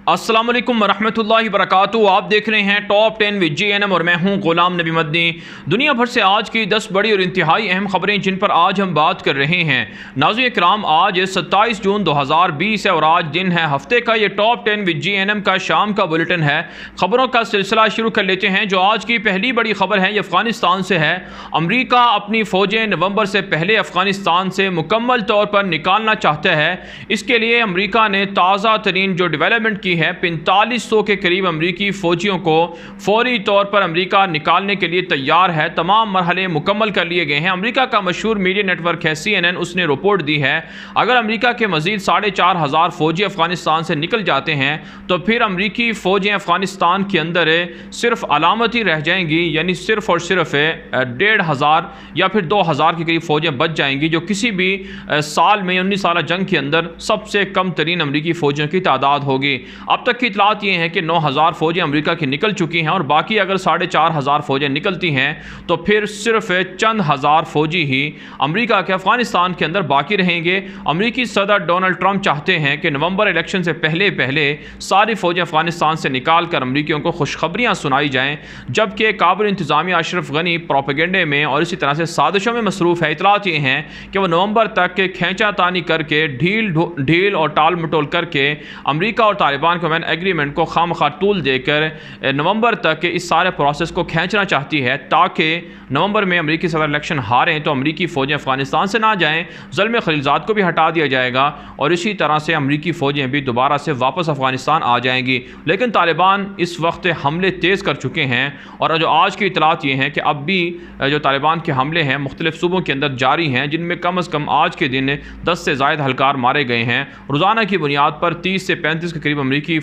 अस्सलाम वालेकुम वरहमतुल्लाहि वबरकातुहू। आप देख रहे हैं टॉप 10 विद JNM और मैं हूं गुलाम नबी मदनी। दुनिया भर से आज की 10 बड़ी और इंतहाई अहम खबरें जिन पर आज हम बात कर रहे हैं। नाज़रीन इकराम, आज 27 जून 2020 है और आज दिन है हफ्ते का। ये टॉप 10 विद JNM का शाम का बुलेटिन है। खबरों का सिलसिला शुरू कर लेते हैं। जो आज की पहली बड़ी खबर है ये अफगानिस्तान से है। अमरीका अपनी फ़ौजें नवंबर से पहले अफगानिस्तान से मुकम्मल तौर पर निकालना चाहता है। इसके लिए अमरीका ने ताज़ा तरीन जो डेवलपमेंट की है, 4500 के करीब अमरीकी फ़ौजियों को फौरी तौर पर अमरीका निकालने के लिए तैयार है। तमाम मरहले मुकम्मल कर लिए गए हैं। अमरीका का मशहूर मीडिया नेटवर्क है CNN, उसने रिपोर्ट दी है अगर अमरीका के मज़ीद 4500 फ़ौजी अफगानिस्तान से निकल जाते हैं तो फिर अमरीकी फ़ौजें अफगानिस्तान के अंदर सिर्फ अलामती रह जाएंगी, यानी सिर्फ और सिर्फ 1500 या फिर 2000 के करीब फ़ौजें बच जाएंगी, जो किसी भी साल में 19 साल जंग के अंदर सबसे कम तरीन अमरीकी फ़ौजियों की तादाद होगी। अब तक की इतलात ये हैं कि 9000 फ़ौजें अमरीका की निकल चुकी हैं और बाकी अगर 4500 फ़ौजें निकलती हैं तो फिर सिर्फ चंद हज़ार फ़ौजी ही अमरीका के अफ़गानिस्तान के अंदर बाकी रहेंगे। अमरीकी सदर डोनाल्ड ट्रंप चाहते हैं कि नवंबर इलेक्शन से पहले पहले सारी फ़ौजें अफ़गानिस्तान से निकाल कर अमरीकियों को खुशखबरियाँ सुनाई जाएँ, जबकि काबुल इंतज़ामिया अशरफ गनी प्रोपेगेंडे में और इसी तरह से साजिशों में मसरूफ़ है। इतलात ये हैं कि वह नवंबर तक खींचातानी करके ढील और टाल मटोल करके अमरीका और तालिबान के मैन एग्रीमेंट को खामखा तूल देकर नवंबर तक इस सारे प्रोसेस को खींचना चाहती है, ताकि नवंबर में अमरीकी सदर इलेक्शन हारें तो अमरीकी फ़ौजें अफ़गानिस्तान से ना जाएं। ज़ल्म खलीलज़ाद को भी हटा दिया जाएगा और इसी तरह से अमरीकी फ़ौजें भी दोबारा से वापस अफ़गानिस्तान आ जाएंगी। लेकिन तालिबान इस वक्त हमले तेज़ कर चुके हैं और जो आज की इतलात ये हैं कि अब भी जो तालिबान के हमले हैं मुख्तलिफ़ सूबों के अंदर जारी हैं, जिनमें कम अज़ कम आज के दिन 10 से ज़ायद हलकार मारे गए हैं। रोज़ाना की बुनियाद पर 30 से 35 के करीब अमरीकी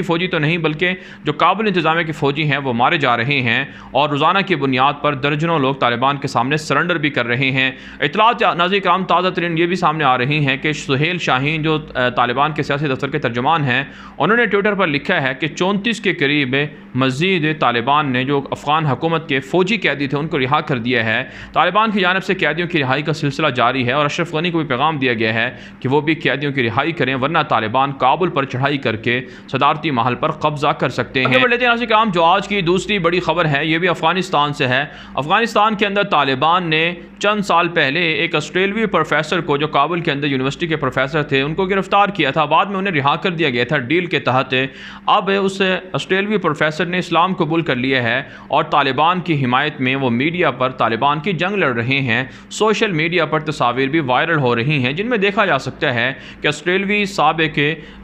फ़ौजी तो नहीं बल्कि जो काबुल इंतज़ामिया के फ़ौजी हैं वो मारे जा रहे हैं और रोज़ाना की बुनियाद पर दर्जनों लोग तालिबान के सामने सरेंडर भी कर रहे हैं। इतलात नाज़रीन इकराम ताज़ा तरीन ये भी सामने आ रही हैं कि सुहेल शाहीन जो तालिबान के सियासी दफ्तर के तर्जुमान हैं, उन्होंने ट्विटर पर लिखा है कि 34 के करीब मज़ीद तालिबान ने जो अफ़गान हुकूमत के फ़ौजी कैदी थे उनको रिहा कर दिया है। तालिबान की जानिब से कैदियों की रिहाई का सिलसिला जारी है और अशरफ गनी को भी पैगाम दिया गया है कि वो भी कैदियों की रिहाई करें, वरना तालिबान काबुल पर चढ़ाई करके सदारती महल पर कब्जा कर सकते हैं। आगे बढ़ते हैं काम। जो आज की दूसरी बड़ी खबर है ये भी अफगानिस्तान से है। अफगानिस्तान के अंदर तालिबान ने चंद साल पहले एक ऑस्ट्रेलियाई प्रोफेसर को, जो काबुल के अंदर यूनिवर्सिटी के प्रोफेसर थे, उनको गिरफ्तार किया था। बाद में उन्हें रिहा कर दिया गया था डील के तहत। अब उस ऑस्ट्रेलियाई प्रोफेसर ने इस्लाम कबूल कर लिया है और तालिबान की हिमायत में वो मीडिया पर तालिबान की जंग लड़ रहे हैं। सोशल मीडिया पर तस्वीर भी वायरल हो रही हैं जिनमें देखा जा सकता है कि ऑस्ट्रेलियाई साबिक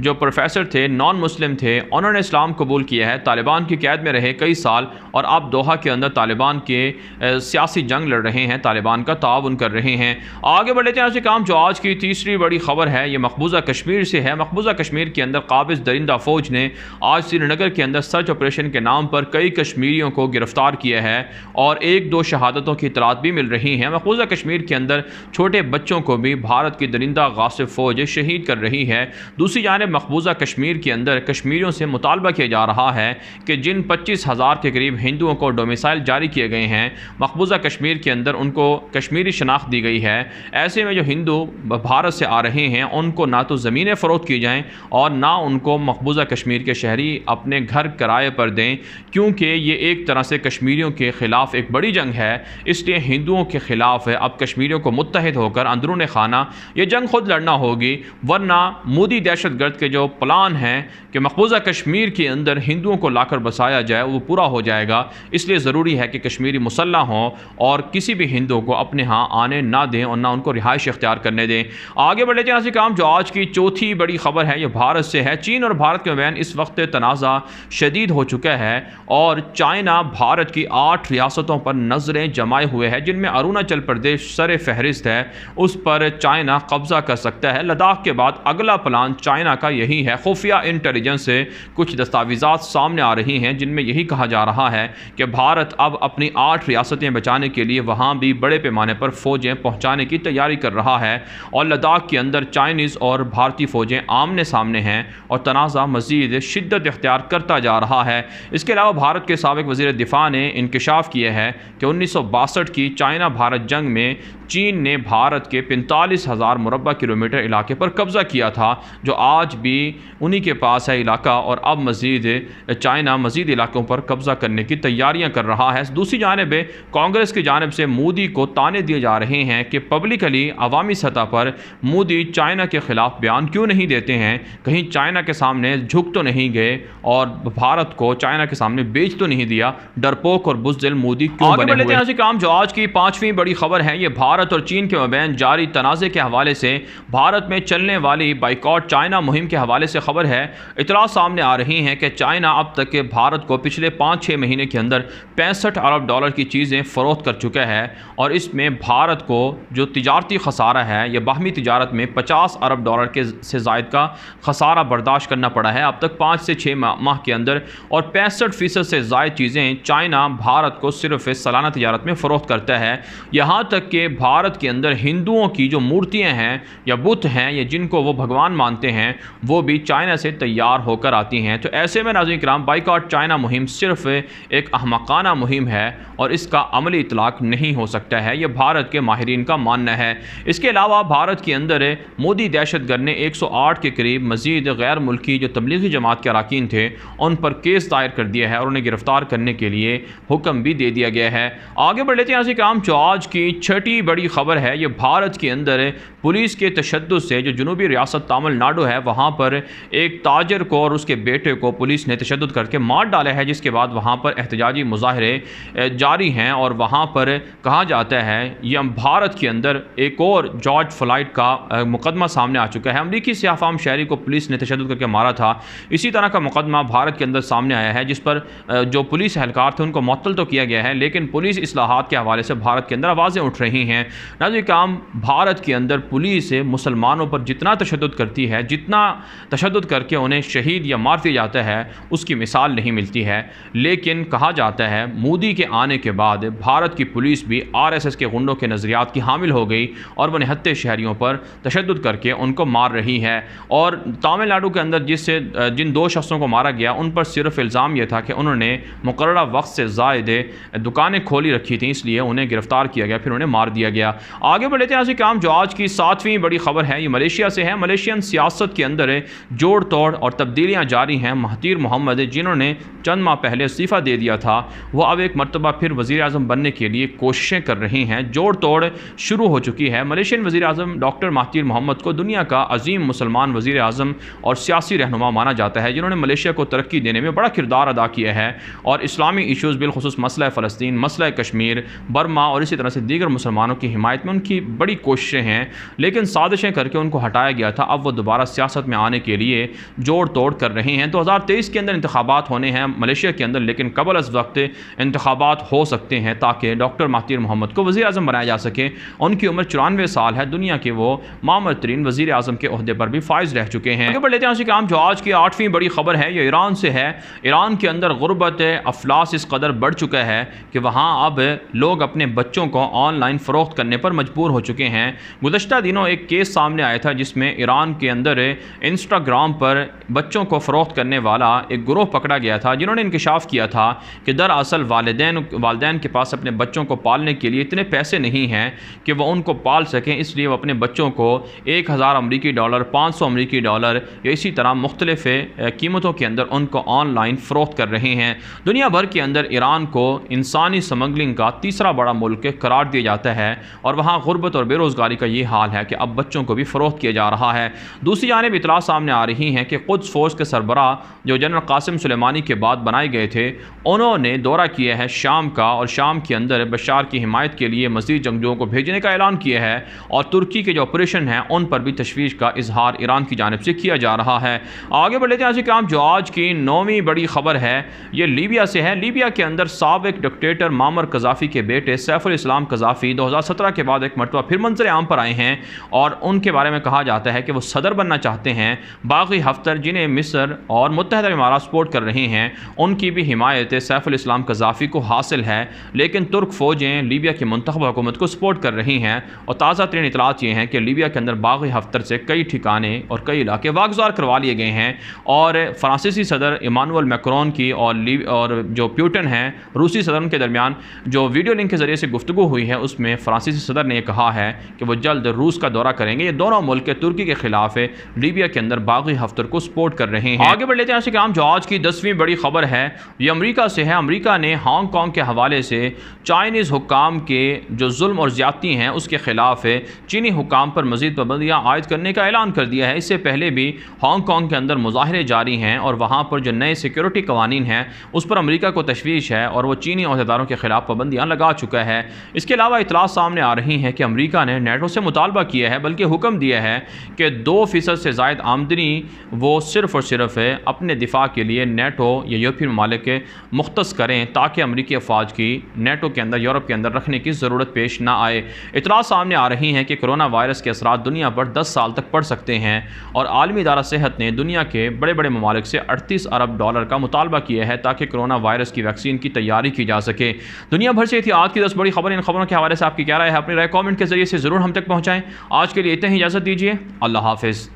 जो प्रोफेसर थे, नॉन मुस्लिम थे, उन्होंने इस्लाम कबूल किया है, तालिबान की कैद में रहे कई साल और अब दोहा के अंदर तालिबान के सियासी जंग लड़ रहे हैं, तालिबान का ताउन कर रहे हैं। आगे बढ़ते हैं ऐसे काम। जो आज की तीसरी बड़ी खबर है ये मकबूजा कश्मीर से है। मकबूजा कश्मीर के अंदर काबिज़ दरिंदा फ़ौज ने आज श्रीनगर के अंदर सर्च ऑपरेशन के नाम पर कई कश्मीरियों को गिरफ्तार किया है और 1-2 शहादतों की इतलात भी मिल रही हैं। मकबूजा कश्मीर के अंदर छोटे बच्चों को भी भारत की दरिंदा गासिब फ़ौज शहीद कर रही है। दूसरी जानिब मकबूजा कश्मीर के अंदर कश्मीरियों से मुतालबा किया जा रहा है कि जिन 25,000 के करीब हिंदुओं को डोमिसाइल जारी किए गए हैं मकबूजा कश्मीर के अंदर, उनको कश्मीरी शनाख्त दी गई है। ऐसे में जो हिंदू भारत से आ रहे हैं उनको ना तो ज़मीनें फ़रोख्त की जाएँ और ना उनको मकबूजा कश्मीर के शहरी अपने घर किराए पर दें, क्योंकि ये एक तरह से कश्मीरियों के ख़िलाफ़ एक बड़ी जंग है। इसलिए हिंदुओं के ख़िलाफ़ अब कश्मीरियों को मुत्तहिद होकर अंदरूनी खाना ये जंग खुद लड़ना होगी, वरना मोदी दहशतगर्द के जो प्लान हैं कि मकबूजा कश्मीर के अंदर हिंदुओं को लाकर बसाया जाए वो पूरा हो जाएगा। इसलिए ज़रूरी है कि कश्मीरी मुसल्लह हों और किसी भी हिंदू को अपने यहाँ आने ना दें और ना उनको रिहाइश इख्तियार करने दें। आगे बढ़े जाए ऐसे काम। जो आज की चौथी बड़ी खबर है ये भारत से है। चीन और भारत के बयान इस वक्त तनाज़ा शदीद हो चुका है और चाइना भारत की 8 रियासतों पर नज़रें जमाए हुए है, जिनमें अरुणाचल प्रदेश सर फहरिस्त है। उस पर चाइना कब्ज़ा कर सकता है। लद्दाख के बाद अगला प्लान चाइना का यही है। खुफिया इंटेलिजेंस से कुछ दस्तावेज़ात सामने आ रही हैं जिनमें यही कहा जा रहा है कि भारत अब अपनी 8 रियासतें बचाने के लिए वहाँ भी बड़े पैमाने पर फ़ौजें पहुँचाने की तैयारी कर रहा है और लद्दाख के अंदर चाइनीज़ और भारतीय फ़ौजें आमने सामने हैं और तनाज़ा मज़ीद शिद्दत इख्तियार करता जा रहा है। इसके अलावा भारत के साबिक़ वज़ीर दिफ़ा ने इंकशाफ किया है कि 1962 की चाइना भारत जंग में चीन ने भारत के 45,000 मुरब्बा किलोमीटर इलाके पर कब्ज़ा किया था, जो आज भी उन्हीं के पास है इलाका, और अब मज़ीद चाइना मज़ीद इलाकों पर कब्ज़ा करने की तैयारियां कर रहा है। दूसरी जानिब कांग्रेस की जानिब से मोदी को ताने दिए जा रहे हैं कि पब्लिकली अवामी सतह पर मोदी चाइना के ख़िलाफ़ बयान क्यों नहीं देते हैं, कहीं चाइना के सामने झुक तो नहीं गए और भारत को चाइना के सामने बेच तो नहीं दिया। डरपोक और बुज़दिल मोदी क्यों बने हुए हैं? काम जो आज की 5वीं बड़ी खबर है, ये भारत और चीन के मबैन जारी तनाज़े के हवाले से भारत में चलने वाली बाइकॉट चाइना मुहिम के हवाले से खबर है। इतला सामने आ रही हैं कि चाइना अब तक के भारत को पिछले 5-6 महीने के अंदर 65 अरब डॉलर की चीज़ें फ़रोख्त कर चुका है, और इसमें भारत को जो तिजारती खसारा है, यह बाहमी तिजारत में 50 अरब डॉलर के से ज़ायद का खसारा बर्दाश्त करना पड़ा है अब तक 5 से 6 माह के अंदर, और 65% से ज़ायद चीज़ें चाइना भारत को सिर्फ सालाना तिजारत में फ़रोख्त करता है। यहाँ तक कि भारत के अंदर हिंदुओं की जो मूर्तियाँ हैं या बुत हैं या जिनको वो भगवान मानते हैं, वो भी चाइना से तैयार होकर आती हैं। तो ऐसे में नाज़रीन किराम, बाइकॉट चाइना मुहिम सिर्फ एक अहमकाना मुहिम है और इसका अमली इतलाक़ नहीं हो सकता है, यह भारत के माहिरीन का मानना है। इसके अलावा भारत के अंदर मोदी दहशतगर्द ने 108 के करीब मज़ीद गैर मुल्की जो तबलीगी जमात के अरकान थे उन पर केस दायर कर दिया है और उन्हें गिरफ़्तार करने के लिए हुक्म भी दे दिया गया है। आगे बढ़ लेते हैं नाज़रीन किराम, जो आज की 6ठी बड़ी खबर है, ये भारत के अंदर पुलिस के तशद्दुद से जो जनूबी रियासत तमिलनाडु है, वहाँ पर एक ताजर को और उसके बेटे को पुलिस ने तशद्दुद करके मार डाला है, जिसके बाद वहाँ पर एहतजाजी मुजाहरे जारी हैं। और वहाँ पर कहा जाता है यह भारत के अंदर एक और जॉर्ज फ्लॉयड का मुकदमा सामने आ चुका है। अमरीकी सियाफ़ाम शहरी को पुलिस ने तशद्दुद करके मारा था, इसी तरह का मुकदमा भारत के अंदर सामने आया है, जिस पर जो पुलिस एहलकार थे उनको मुअत्तल तो किया गया है, लेकिन पुलिस इस्लाहात के हवाले से भारत के अंदर आवाज़ें उठ रही हैं। नाज़रीन काम, भारत के अंदर पुलिस मुसलमानों पर जितना तशद्दुद करती है, जितना तशद्दुद करके उन्हें शहीद या मार दिया जाता है, उसकी मिसाल नहीं मिलती है। लेकिन कहा जाता है मोदी के आने के बाद भारत की पुलिस भी RSS के गुंडों के नज़रियात की हामिल हो गई और वह निहत्ते शहरियों पर तशद्दुद करके उनको मार रही है। और तमिलनाडु के अंदर जिन 2 शख्सों को मारा गया, उन पर सिर्फ इल्ज़ाम यह था कि उन्होंने मुकर्ररा वक्त से ज़ायद दुकानें खोली रखी थी, इसलिए उन्हें गिरफ़्तार किया गया, फिर उन्हें मार दिया गया। आगे बढ़ लेते हैं ऐसे काम, जो आज की 7वीं बड़ी खबर है, ये मलेशिया से है। मलेशियन सियासत के अंदर जोड़ तोड़ और तब्दीलियाँ जारी हैं। महातीर मोहम्मद, जिन्होंने चंद माह पहले इस्तीफ़ा दे दिया था, वो अब एक मरतबा फिर वज़ीर आज़म बनने के लिए कोशिशें कर रही हैं। जोड़ तोड़ शुरू हो चुकी है। मलेशियन वज़ीर आज़म डॉक्टर महातीर मोहम्मद को दुनिया का अजीम मुसलमान वज़ीर आज़म और सियासी रहनुमा माना जाता है, जिन्होंने मलेशिया को तरक्की देने में बड़ा किरदार अदा किया है और इस्लामी इशूज़ बिलखुसूस मसला फ़लस्तीन, मसला कश्मीर, बर्मा और इसी तरह से दीगर मुसलमानों की हिमायत में उनकी बड़ी कोशिशें हैं, लेकिन साजिशें करके उनको हटाया गया था। अब वो दोबारा सियासत में आने के लिए जोड़ तोड़ कर रहे हैं। 2023 के अंदर इंतखाबात होने हैं मलेशिया के अंदर, लेकिन कबल अज़ वक्त इंतखाबात हो सकते हैं ताकि डॉक्टर महातीर मोहम्मद को वज़ीर आज़म बनाया जा सके। उनकी उम्र 94 साल है। दुनिया के वो मामर तरीन वज़ीर आज़म के ओहदे पर भी फाइज रह चुके हैं। आगे बढ़ लेते हैं उसी काम, जो आज की 8वीं बड़ी खबर है, ये ईरान से है। ईरान के अंदर गुर्बत अफलास इस कदर बढ़ चुका है कि वहाँ अब लोग अपने बच्चों को ऑनलाइन फ़रोख्त करने पर मजबूर हो चुके हैं। गुज़श्ता दिनों एक केस सामने आया था जिसमें ईरान के अंदर इंस्टाग्राम पर बच्चों को फ़रोख्त करने वाला एक गिरोह पकड़ा गया था, जिन्होंने इंकशाफ किया था कि दरअसल वालिदैन के पास अपने बच्चों को पालने के लिए इतने पैसे नहीं हैं कि वह उनको पाल सकें, इसलिए वो अपने बच्चों को 1000 अमरीकी डॉलर, 500 अमरीकी डॉलर या इसी तरह मुख्तलिफ कीमतों के अंदर उनको ऑनलाइन फ़रोख्त कर रहे हैं। दुनिया भर के अंदर ईरान को इंसानी स्मगलिंग का तीसरा बड़ा मुल्क करार दिया जाता है और वहाँ गुर्बत और बेरोज़गारी का ये हाल है कि अब बच्चों को भी फ़रोख्त किया जा रहा है। दूसरी जानिब इतला सामने आ रही हैं कि क़ुद्स फ़ौज के सरबरा जो जनरल कासिम सुलेमानी के बाद बनाए गए थे, उन्होंने दौरा किया है शाम का और शाम के अंदर बशार की हिमायत के लिए मज़ीद जंगजुओं को भेजने का ऐलान किया है और तुर्की के जो ऑपरेशन हैं उन पर भी तशवीश का इजहार ईरान की जानिब से किया जा रहा है। आगे बढ़ लेते हैं ऐसे काम, जो आज की 9वीं बड़ी खबर है, ये लीबिया से है। लीबिया के अंदर साबिक डिक्टेटर मामर कज़ाफ़ी के बेटे सैफुल इस्लाम कज़ाफ़ी 2017 के बाद एक मरतबा फिर मंज़र आम पर आए हैं और उनके बारे में कहा जाता है कि वो सदर बनना चाहते हैं। बागी हफ्तर जिन्हें मिस्र और मुत्तहदा इमारात सपोर्ट कर रहे हैं, उनकी भी हिमायत सैफुल इस्लाम कज़ाफ़ी को हासिल है, लेकिन तुर्क फ़ौजें लीबिया की मुंतखब हुकूमत को सपोर्ट कर रही हैं। और ताज़ा तरीन इतलात ये हैं कि लीबिया के अंदर बागी हफ्तर से कई ठिकाने और कई इलाके वागज़ार करवा लिए गए हैं। और फ्रांसीसी सदर इमानुअल मैक्रोन की और जो प्यूटन हैं रूसी सदर, उनके दरमियान जो वीडियो लिंक के ज़रिए से गुफ्तगू हुई है, उसमें फ्रांसीसी सदर ने कहा है कि वो जल्द रूस का दौरा करेंगे। ये दोनों मुल्क तुर्की के खिलाफ लीबिया के अंदर बागी हफ्तर को सपोर्ट कर रहे हैं। आगे बढ़ लेते हैं काम। जो आज की 10वीं बड़ी खबर है ये अमेरिका से है। अमेरिका ने हांगकांग के हवाले से चाइनीज़ हुक्काम के जो जुल्म और ज़्यादती हैं उसके खिलाफ चीनी हुक्काम पर मज़ीद पाबंदियाँ आयद करने का ऐलान कर दिया है। इससे पहले भी हांगकांग के अंदर मुज़ाहरे जारी हैं और वहाँ पर जो नए सिक्योरिटी कवानीन हैं उस पर अमेरिका को तशवीश है और वो चीनी अहदेदारों के खिलाफ पाबंदियाँ लगा चुका है। इसके अलावा इतलात सामने आ रही हैं कि अमेरिका ने नेटो से मुतालबा किया है, बल्कि हुक्म दिया है कि 2% से ज़ायद आमदनी वो सिर्फ़ और सिर्फ अपने दिफा के लिए नेटो या यूरोपीय ममालिक के मुख्तस करें, ताकि अमरीकी अफवाज की नेटो के अंदर, यूरोप के अंदर रखने की ज़रूरत पेश ना आए। इतलात सामने आ रही हैं कि कोरोना वायरस के असरात दुनिया पर 10 साल तक पड़ सकते हैं और आलमी इदारा सेहत ने दुनिया के बड़े बड़े ममालिक से $38 अरब का मुतालबा किया है ताकि कोरोना वायरस की वैक्सीन की तैयारी की जा सके। दुनिया भर से थी आज की 10 बड़ी खबर। इन खबरों के हवाले से आपकी क्या राय है? अपनी राय कॉमेंट के जरिए से ज़रूर हम तक पहुँचाएँ। आज के लिए इतना ही इजाज़त दीजिए। अल्लाह हाफ़िज़।